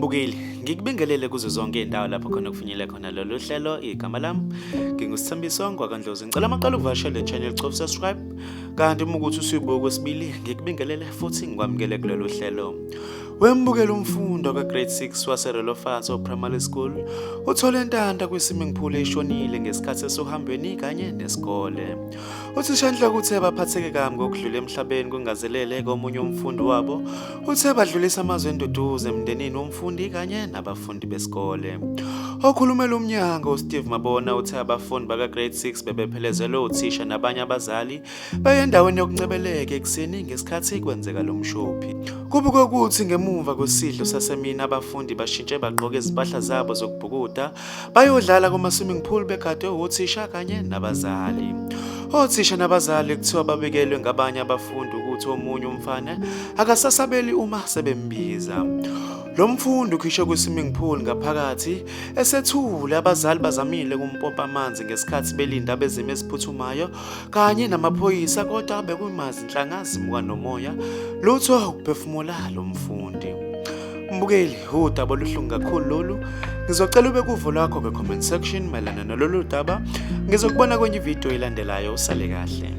Mbukeli, ngikubingelele kuzo zonke indawo lapho khona kufinyele khona lolu hlelo igama lami. Ngingusithambiso ngwakandlozi. Ngicela amaqala ukuvakashela le-channel cof subscribe. Kanti uma ukuthi usuyibuka kwesibili, ngikubingelele futhi ngikwamukele kulolu hlelo. Wembukela umfundo ka-grade 6 waseRelofatso Primary School uthole intanda kwi-swimming pool eshonile ngesikhathi esohambweni kanye nesikole. Uthishanhloko uthe baphatheke kabi ngokudlula emhlabeni kungazelele komunye umfundi wabo. Uthe badlulisa amazwi enduduzo emndenini womfundi kanye nabafundi besikole. Okhulumela umnyango uSteve Mabona uthe abafundi baka-grade 6 bebephelezelwe uthisha nabanye abazali baye endaweni yokuncebeleka ekuseni ngesikhathi kwenzeka lo mshophi. Kubukwe ukuthi ngemuva kwesidlo sasemini abafundi bashintshe bagqoka izimpahla zabo zokubhukuda bayodlala kuma-swimming pool begadwe uthisha kanye nabazali. Othisha nabazali kuthiwa babekelwe ngabanye abafundi ukuthi omunye umfana akasasabeli uma sebembiza. Lo mfundi ukhishwe kwi-swimming pool ngaphakathi esethule abazali bazamile kumpompa amanzi ngesikhathi belinda abezimo eziphuthumayo kanye namaphoyisa kodwa bekuyimazinhlanga zimuka nomoya lutho ukuphefumula lo mfundi. Mbukeli, udaba oluhlungu kakhulu lolu. Ngizocela ube kuvo lwakho kwe-comment section mayelana nalolu daba. Ngizokubona kwenye video ilandelayo. Usale kahle.